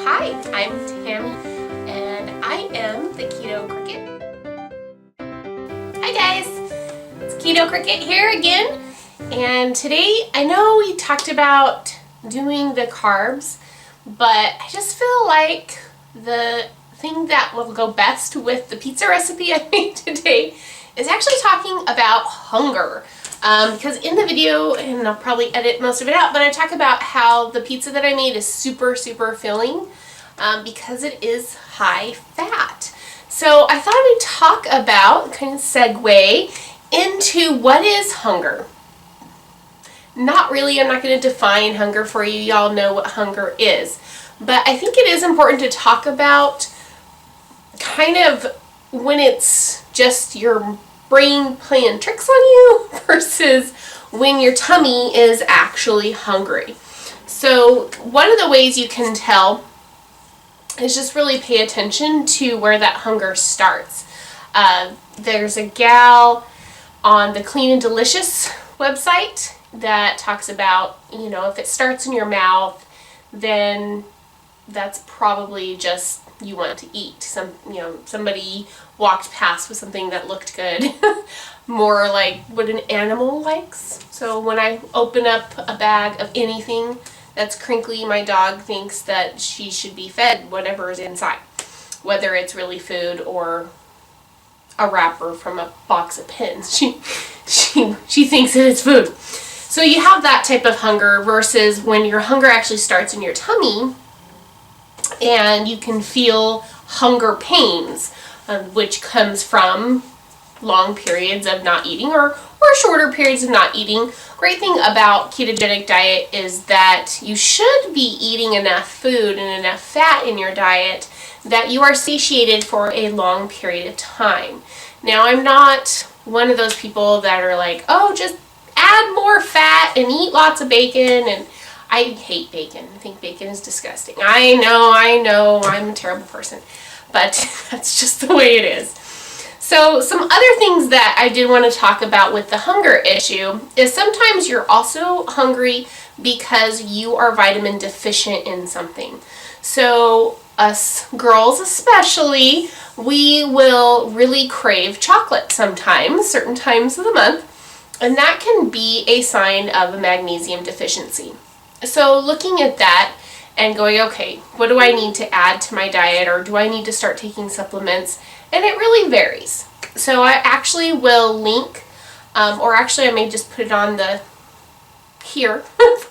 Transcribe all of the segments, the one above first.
Hi, I'm Tammy, and I am the Ketocricket. Hi guys, it's Ketocricket here again, and today I know we talked about doing the carbs, but I just feel like the thing that will go best with the pizza recipe I made today is actually talking about hunger. Because in the video, and I'll probably edit most of it out, but I talk about how the pizza that I made is super filling because it is high fat. So I thought I would talk about, kind of segue into what is hunger. Not really, I'm not going to define hunger for you. Y'all know what hunger is. But I think it is important to talk about kind of when it's just your brain playing tricks on you versus when your tummy is actually hungry. So one of the ways you can tell is just really pay attention to where that hunger starts. There's a gal on the Clean and Delicious website that talks about, you know, if it starts in your mouth, then that's probably just you want to eat. Somebody walked past with something that looked good. More like what an animal likes. So when I open up a bag of anything that's crinkly, my dog thinks that she should be fed whatever is inside. Whether it's really food or a wrapper from a box of pins. She thinks that it's food. So you have that type of hunger versus when your hunger actually starts in your tummy and you can feel hunger pains, which comes from long periods of not eating or shorter periods of not eating. Great thing about ketogenic diet is that you should be eating enough food and enough fat in your diet that you are satiated for a long period of time. Now, I'm not one of those people that are like, oh, just add more fat and eat lots of bacon, and I hate bacon. I think bacon is disgusting. I know, I'm a terrible person, but that's just the way it is. So some other things that I did want to talk about with the hunger issue is sometimes you're also hungry because you are vitamin deficient in something. So us girls especially, we will really crave chocolate sometimes, certain times of the month, and that can be a sign of a magnesium deficiency. So looking at that and going, okay, what do I need to add to my diet, or do I need to start taking supplements? And it really varies. So I actually will link, or actually I may just put it on here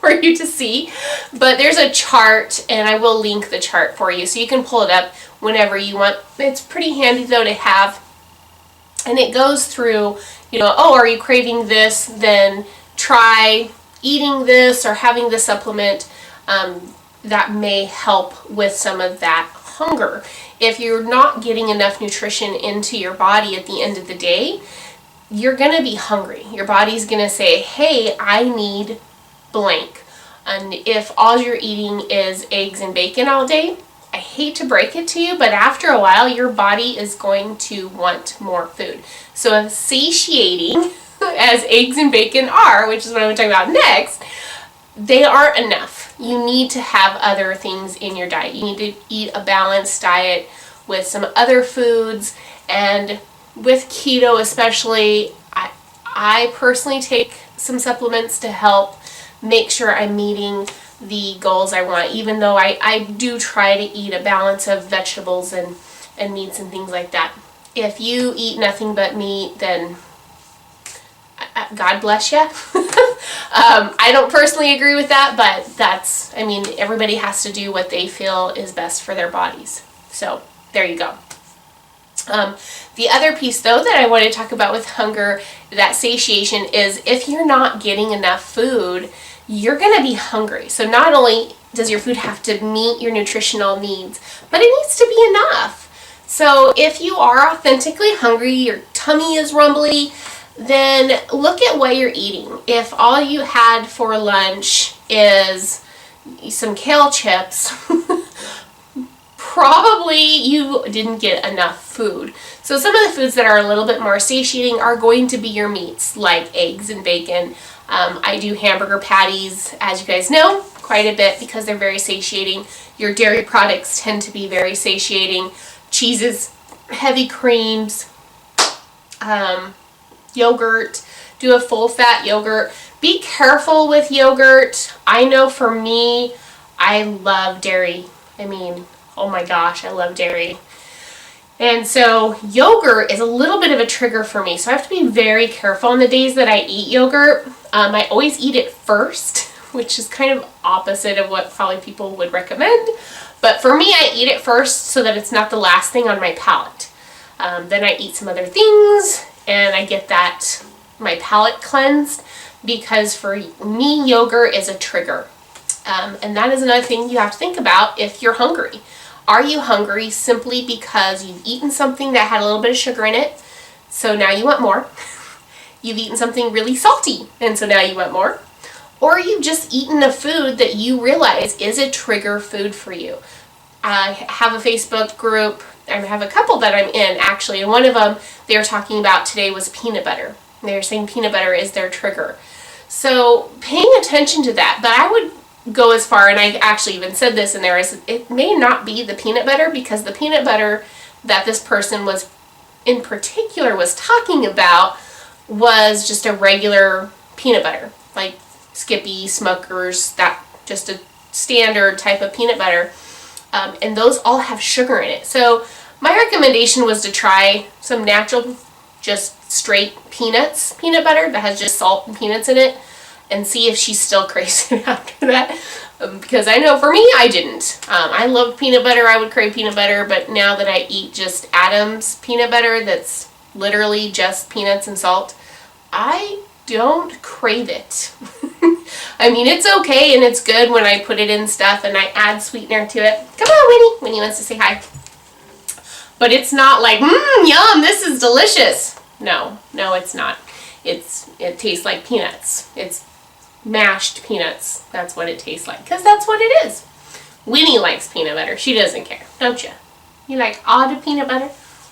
for you to see, but there's a chart and I will link the chart for you so you can pull it up whenever you want. It's pretty handy though to have, and it goes through, you know, oh, are you craving this? Then try eating this or having the supplement that may help with some of that hunger. If you're not getting enough nutrition into your body at the end of the day, you're going to be hungry. Your body's going to say, hey, I need blank. And if all you're eating is eggs and bacon all day, I hate to break it to you, but after a while, your body is going to want more food. So as satiating as eggs and bacon are, which is what I'm going to talk about next, they aren't enough. You need to have other things in your diet. You need to eat a balanced diet with some other foods, and with keto especially, I personally take some supplements to help make sure I'm meeting the goals I want, even though I do try to eat a balance of vegetables and meats and things like that. If you eat nothing but meat, then God bless you. I don't personally agree with that, but everybody has to do what they feel is best for their bodies. So there you go. The other piece though that I want to talk about with hunger, that satiation, is if you're not getting enough food, you're going to be hungry. So not only does your food have to meet your nutritional needs, but it needs to be enough. So if you are authentically hungry, your tummy is rumbly, then look at what you're eating. If all you had for lunch is some kale chips, probably you didn't get enough food. So some of the foods that are a little bit more satiating are going to be your meats, like eggs and bacon. I do hamburger patties, as you guys know. quite a bit because they're very satiating. Your dairy products tend to be very satiating. Cheeses, heavy creams, yogurt. Do a full fat yogurt. Be careful with yogurt. I know for me, I love dairy. I mean, oh my gosh, I love dairy. And so yogurt is a little bit of a trigger for me. So I have to be very careful on the days that I eat yogurt. I always eat it first, which is kind of opposite of what probably people would recommend. But for me, I eat it first so that it's not the last thing on my palate. Then I eat some other things and I get that my palate cleansed, because for me, yogurt is a trigger. And that is another thing you have to think about if you're hungry. Are you hungry simply because you've eaten something that had a little bit of sugar in it, so now you want more? You've eaten something really salty, and so now you want more? Or you've just eaten a food that you realize is a trigger food for you. I have a Facebook group, I have a couple that I'm in actually, and one of them they were talking about today was peanut butter. They're saying peanut butter is their trigger. So paying attention to that, but I would go as far, and I actually even said this in there, is it may not be the peanut butter, because the peanut butter that this person was in particular was talking about was just a regular peanut butter, like Skippy, Smucker's, that just a standard type of peanut butter, and those all have sugar in it. So my recommendation was to try some natural, just straight peanut butter that has just salt and peanuts in it, and see if she's still crazy after that. Because I know for me, I didn't. I love peanut butter. I would crave peanut butter, but now that I eat just Adam's peanut butter that's literally just peanuts and salt, I don't crave it. I mean, it's okay and it's good when I put it in stuff and I add sweetener to it. Come on, Winnie. Winnie wants to say hi. But it's not like, yum, this is delicious. No, it's not. It tastes like peanuts. It's mashed peanuts. That's what it tastes like, because that's what it is. Winnie likes peanut butter. She doesn't care, don't you? You like all the peanut butter?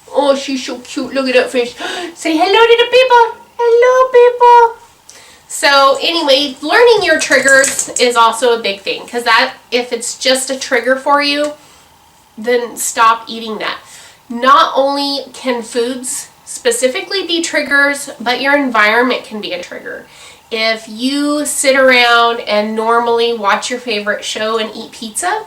Oh, she's so cute. Look at that face. Say hello to the people. Hello, people. So anyway, learning your triggers is also a big thing, because that, if it's just a trigger for you, then stop eating that. Not only can foods specifically be triggers, but your environment can be a trigger. If you sit around and normally watch your favorite show and eat pizza,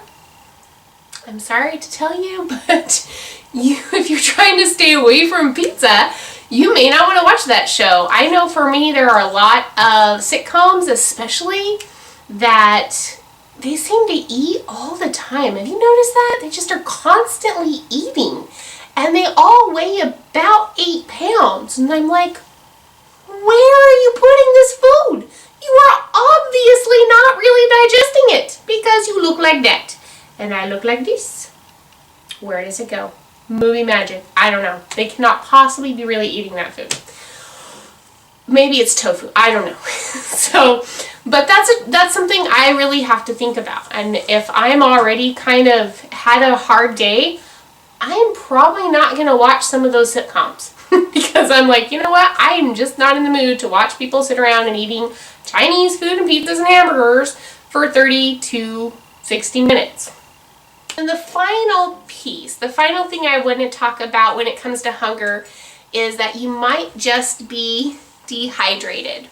I'm sorry to tell you, but if you're trying to stay away from pizza, you may not want to watch that show. I know for me, there are a lot of sitcoms, especially, that they seem to eat all the time. Have you noticed that? They just are constantly eating. And they all weigh about 8 pounds. And I'm like, where are you putting this food? You are obviously not really digesting it, because you look like that. And I look like this. Where does it go? Movie magic. I don't know. They cannot possibly be really eating that food. Maybe it's tofu. I don't know. So, but that's something I really have to think about. And if I'm already kind of had a hard day, I'm probably not going to watch some of those sitcoms. Because I'm like, you know what? I'm just not in the mood to watch people sit around and eating Chinese food and pizzas and hamburgers for 30 to 60 minutes. And the final piece, the final thing I want to talk about when it comes to hunger is that you might just be dehydrated.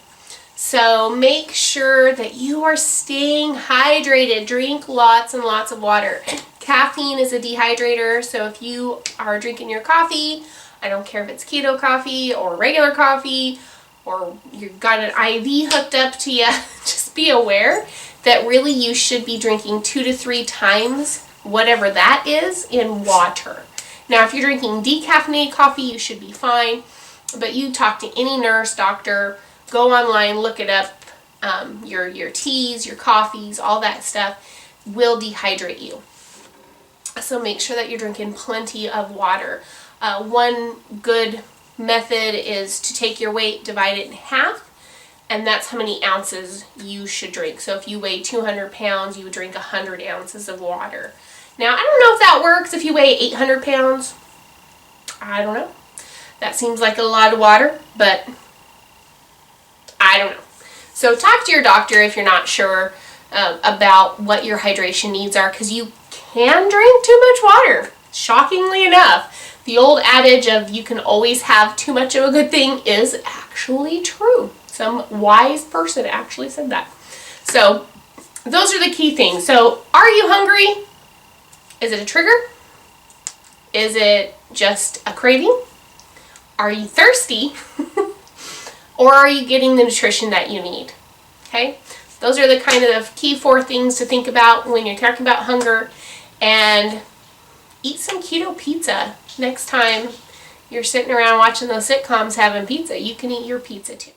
So make sure that you are staying hydrated. Drink lots and lots of water. Caffeine is a dehydrator, so if you are drinking your coffee, I don't care if it's keto coffee or regular coffee, or you've got an IV hooked up to you, just be aware that really you should be drinking 2 to 3 times whatever that is in water. Now, if you're drinking decaffeinated coffee, you should be fine, but you talk to any nurse, doctor, go online, look it up. Your teas, your coffees, all that stuff will dehydrate you. So make sure that you're drinking plenty of water. One good method is to take your weight, divide it in half, and that's how many ounces you should drink. So if you weigh 200 pounds, you would drink 100 ounces of water. Now, I don't know if that works if you weigh 800 pounds. I don't know. That seems like a lot of water, but I don't know. So talk to your doctor if you're not sure. about what your hydration needs are, because you can drink too much water. Shockingly enough, the old adage of you can always have too much of a good thing is actually true. Some wise person actually said that. So those are the key things. So are you hungry? Is it a trigger? Is it just a craving? Are you thirsty? Or are you getting the nutrition that you need? Okay? Those are the kind of key 4 things to think about when you're talking about hunger. And eat some keto pizza next time you're sitting around watching those sitcoms having pizza. You can eat your pizza too.